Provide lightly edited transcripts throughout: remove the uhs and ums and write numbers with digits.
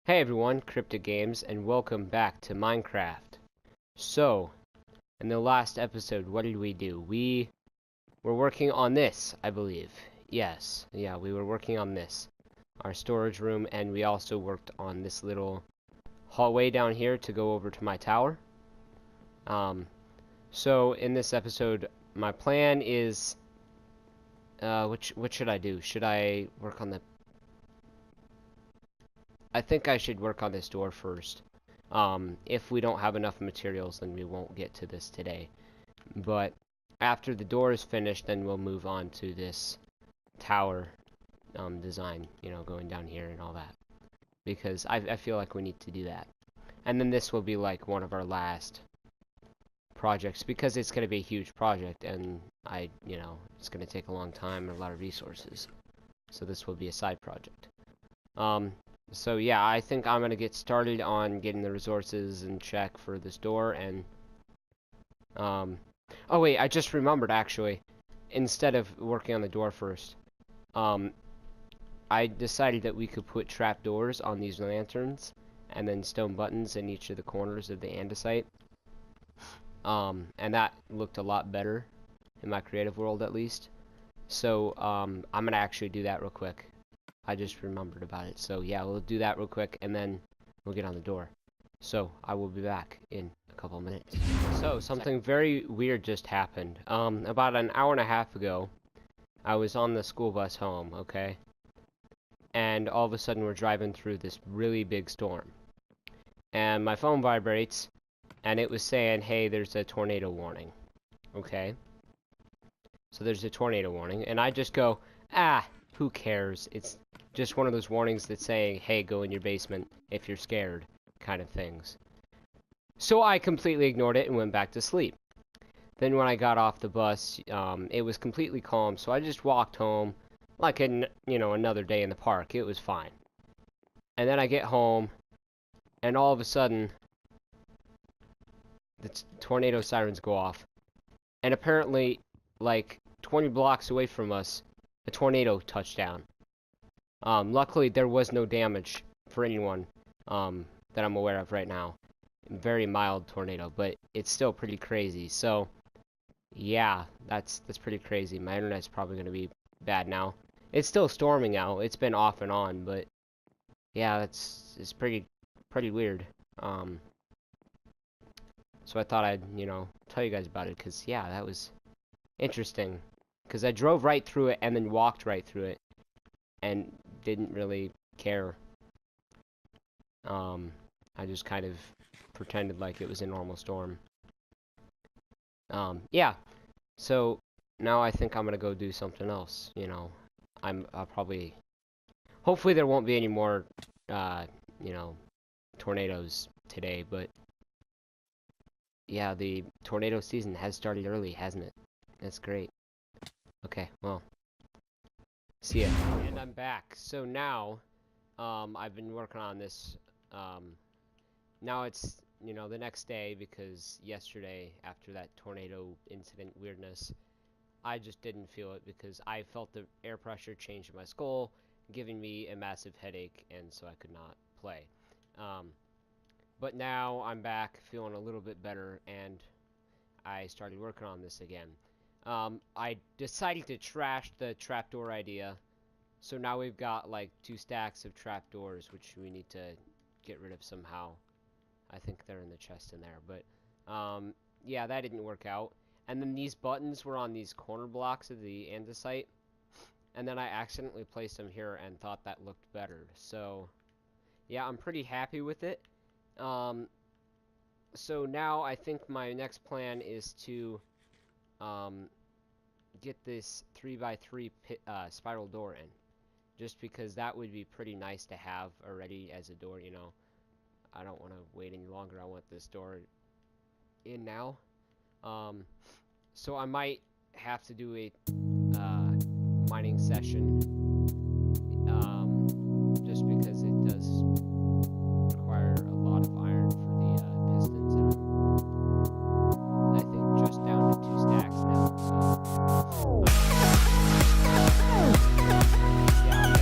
Hey everyone, tetric-gamez, and welcome back to Minecraft. So, in the last episode, what did we do? We were working on this, I believe. Yes, yeah, we were working on this. Our storage room, and we also worked on this little hallway down here to go over to my tower. So in this episode, my plan is, what should I do? Should I work on the... I think I should work on this door first. If we don't have enough materials, then we won't get to this today. But after the door is finished, then we'll move on to this tower design, you know, going down here and all that. Because I feel like we need to do that. And then this will be like one of our last projects, because it's going to be a huge project, and it's going to take a long time and a lot of resources. So this will be a side project. So yeah, I think I'm gonna get started on getting the resources and check for this door, and oh wait, I just remembered actually, instead of working on the door first, I decided that we could put trapdoors on these lanterns and then stone buttons in each of the corners of the andesite, and that looked a lot better in my creative world, at least. So I'm gonna actually do that real quick. I just remembered about it. So yeah, we'll do that real quick, and then we'll get on the door. So I will be back in a couple of minutes. So something very weird just happened. About an hour and a half ago, I was on the school bus home, okay? And all of a sudden we're driving through this really big storm. And my phone vibrates, and it was saying, hey, there's a tornado warning. Okay? So there's a tornado warning, and I just go, who cares? It's just one of those warnings that's saying, hey, go in your basement if you're scared, kind of things. So I completely ignored it and went back to sleep. Then when I got off the bus, it was completely calm, so I just walked home like another day in the park. It was fine. And then I get home, and all of a sudden, the tornado sirens go off. And apparently, like 20 blocks away from us, a tornado touched down. Luckily, there was no damage for anyone that I'm aware of right now. Very mild tornado, but it's still pretty crazy. So, yeah, that's pretty crazy. My internet's probably going to be bad now. It's still storming out. It's been off and on, but yeah, it's pretty weird. So I thought I'd tell you guys about it, because yeah, that was interesting. Because I drove right through it and then walked right through it and didn't really care. I just kind of pretended like it was a normal storm. Yeah. So now I think I'm gonna go do something else. I'll probably... Hopefully there won't be any more, tornadoes today, but... Yeah, the tornado season has started early, hasn't it? That's great. Okay, well, see ya. And I'm back. So now, I've been working on this. Now it's, the next day, because yesterday, after that tornado incident weirdness, I just didn't feel it, because I felt the air pressure change in my skull, giving me a massive headache, and so I could not play. But now I'm back, feeling a little bit better, and I started working on this again. I decided to trash the trapdoor idea, so now we've got like 2 stacks of trapdoors, which we need to get rid of somehow. I think they're in the chest in there, but yeah, that didn't work out. And then these buttons were on these corner blocks of the andesite, and then I accidentally placed them here and thought that looked better. So yeah, I'm pretty happy with it. So now I think my next plan is to get this 3x3 spiral door in, just because that would be pretty nice to have already as a door. I don't want to wait any longer. I want this door in now. So I might have to do a mining session, just because it does require a lot of iron for the pistons, and I think just down to 2 stacks now. So yeah,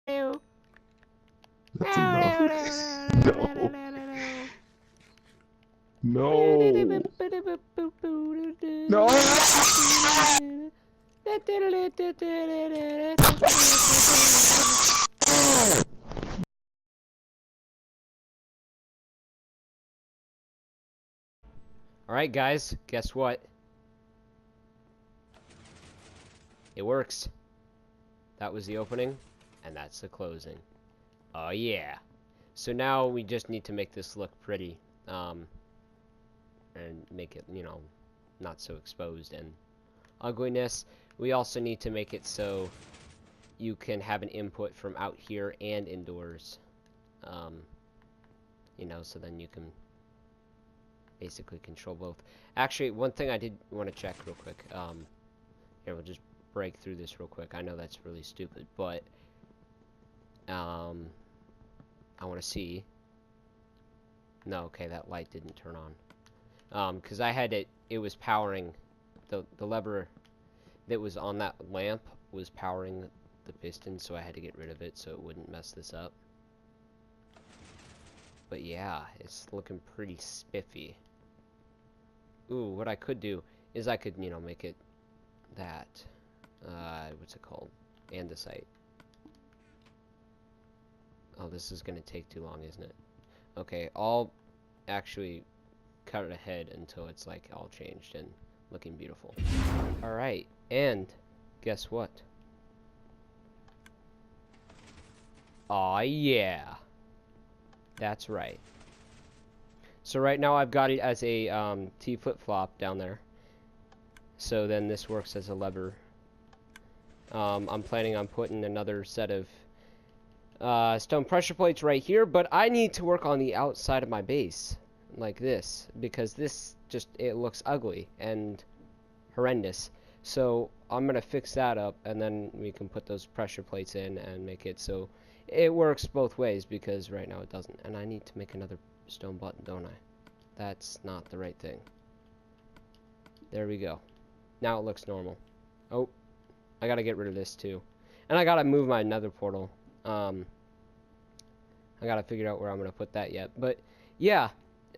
That's enough. No. No. Alright guys, guess what? It works. That was the opening, and that's the closing. Oh yeah. So now we just need to make this look pretty, and make it, you know, not so exposed and ugliness. We also need to make it so you can have an input from out here and indoors. You know, so then you can basically control both. Actually, one thing I did want to check real quick. Here, we'll just break through this real quick. I know that's really stupid, but I want to see. No, okay, that light didn't turn on. Because I had it was powering the lever that was on that lamp was powering the piston, so I had to get rid of it so it wouldn't mess this up. But yeah, it's looking pretty spiffy. Ooh, what I could do is I could, you know, make it that, what's it called? Andesite. Oh, this is gonna take too long, isn't it? Okay, I'll actually cut it ahead until it's like all changed and looking beautiful. Alright, and guess what? Aw, yeah. That's right. So right now I've got it as a T flip-flop down there. So then this works as a lever. I'm planning on putting another set of stone pressure plates right here, but I need to work on the outside of my base like this because this just, it looks ugly and horrendous. So I'm gonna fix that up, and then we can put those pressure plates in and make it so it works both ways, because right now it doesn't. And I need to make another stone button, don't I? That's not the right thing. There we go. Now it looks normal. Oh, I gotta get rid of this too. And I gotta move my nether portal. I gotta figure out where I'm gonna put that yet. But yeah,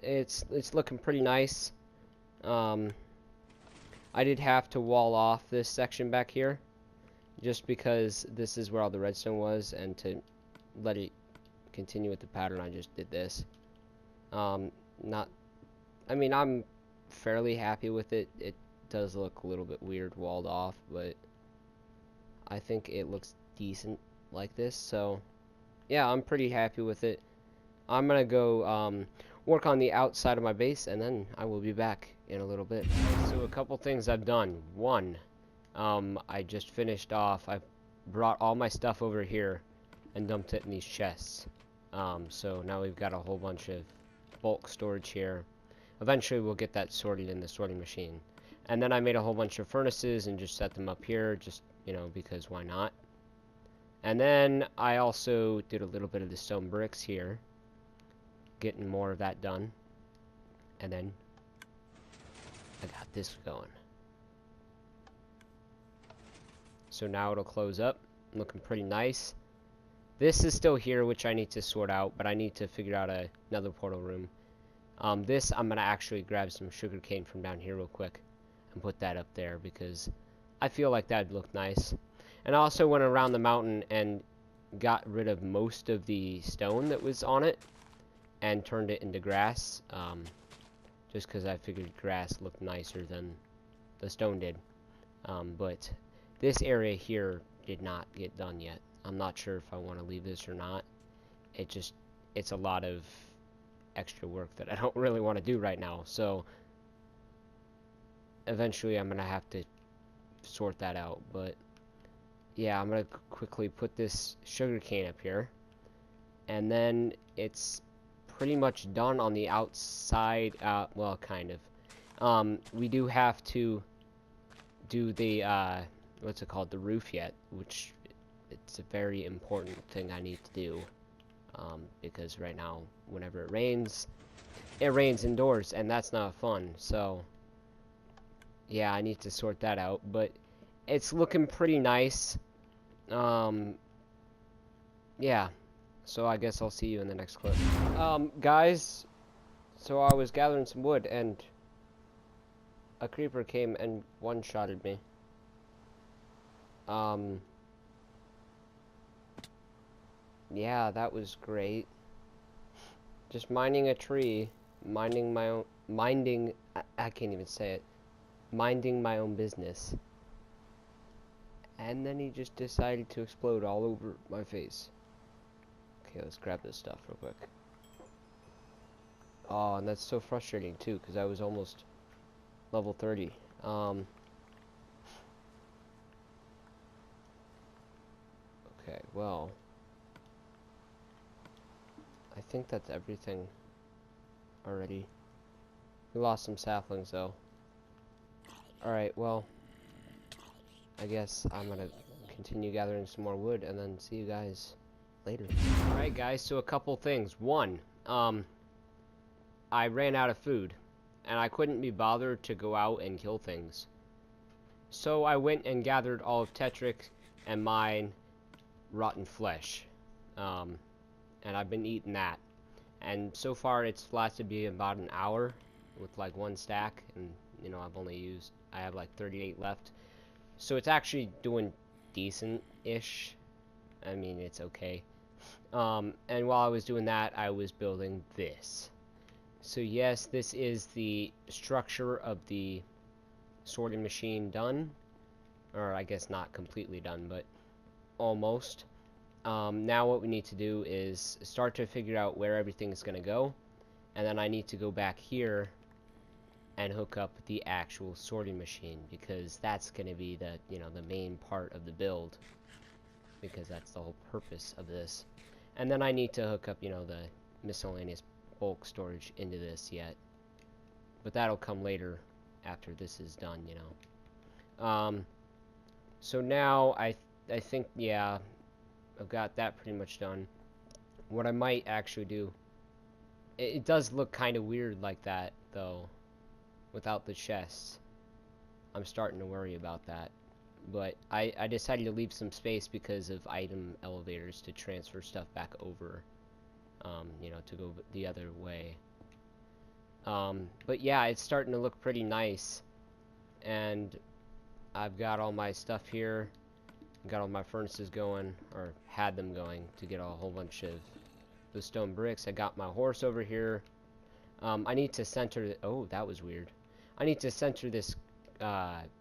it's looking pretty nice. I did have to wall off this section back here, just because this is where all the redstone was, and to let it continue with the pattern, I just did this. I mean, I'm fairly happy with it. It does look a little bit weird walled off, but I think it looks decent like this. So yeah, I'm pretty happy with it. I'm gonna go work on the outside of my base, and then I will be back in a little bit. So a couple things I've done. One, I just finished off. I brought all my stuff over here and dumped it in these chests. So now we've got a whole bunch of bulk storage here. Eventually we'll get that sorted in the sorting machine. And then I made a whole bunch of furnaces and just set them up here, just, you know, because why not? And then I also did a little bit of the stone bricks here, getting more of that done. And then I got this going. So now it'll close up, looking pretty nice. This is still here, which I need to sort out, but I need to figure out another portal room. This, I'm gonna actually grab some sugarcane from down here real quick and put that up there, because I feel like that'd look nice. And I also went around the mountain and got rid of most of the stone that was on it and turned it into grass, just because I figured grass looked nicer than the stone did. But this area here did not get done yet. I'm not sure if I want to leave this or not. It's a lot of extra work that I don't really want to do right now. So eventually I'm gonna have to sort that out. But yeah, I'm gonna quickly put this sugarcane up here, and then it's pretty much done on the outside. Well, kind of. We do have to do the what's it called, the roof yet, which it's a very important thing I need to do, because right now whenever it rains indoors, and that's not fun. So yeah, I need to sort that out, but it's looking pretty nice. yeah, so I guess I'll see you in the next clip. Guys, so I was gathering some wood, and a creeper came and one-shotted me. Yeah, that was great. Just minding a tree, minding my own, I can't even say it, minding my own business. And then he just decided to explode all over my face. Okay, let's grab this stuff real quick. Oh, and that's so frustrating too, because I was almost level 30. Okay, well, I think that's everything already. We lost some saplings though. Alright, well, I guess I'm gonna continue gathering some more wood and then see you guys later. Alright guys, so a couple things. One, I ran out of food, and I couldn't be bothered to go out and kill things. So I went and gathered all of Tetric and mine rotten flesh. And I've been eating that. And so far it's lasted me about an hour with like one stack, and you know, I have like 38 left. So it's actually doing decent-ish. I mean, it's okay. And while I was doing that, I was building this. So yes, this is the structure of the sorting machine done. Or I guess not completely done, but almost. Now what we need to do is start to figure out where everything is going to go. And then I need to go back here and hook up the actual sorting machine, because that's going to be the, you know, the main part of the build, because that's the whole purpose of this. And then I need to hook up, you know, the miscellaneous bulk storage into this yet, but that'll come later after this is done, you know. So now I think, yeah, I've got that pretty much done. What I might actually do, it does look kind of weird like that though, without the chests. I'm starting to worry about that, but I decided to leave some space because of item elevators to transfer stuff back over, you know, to go the other way. But yeah, it's starting to look pretty nice, and I've got all my stuff here. Got all my furnaces going, or had them going, to get a whole bunch of the stone bricks. I got my horse over here. I need to center oh, that was weird. I need to center this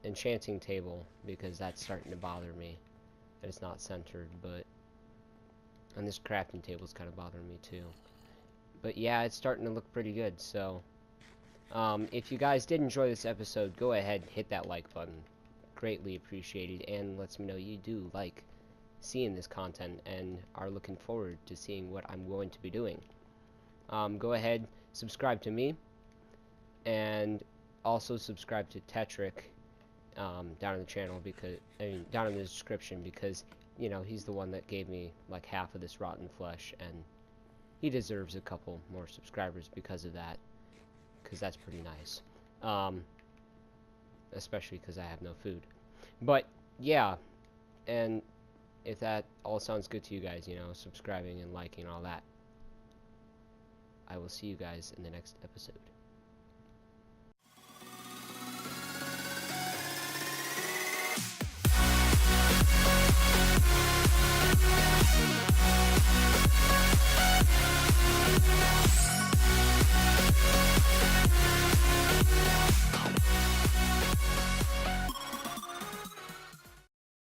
enchanting table, because that's starting to bother me that it's not centered. But and this crafting table is kind of bothering me too. But yeah, it's starting to look pretty good. So if you guys did enjoy this episode, go ahead and hit that like button. Greatly appreciated, and lets me know you do like seeing this content and are looking forward to seeing what I'm going to be doing. Go ahead, subscribe to me, and also subscribe to Tetric down in the channel, because down in the description, because you know, he's the one that gave me like half of this rotten flesh, and he deserves a couple more subscribers because of that, because that's pretty nice. Especially because I have no food. But yeah, and if that all sounds good to you guys, you know, subscribing and liking and all that, I will see you guys in the next episode.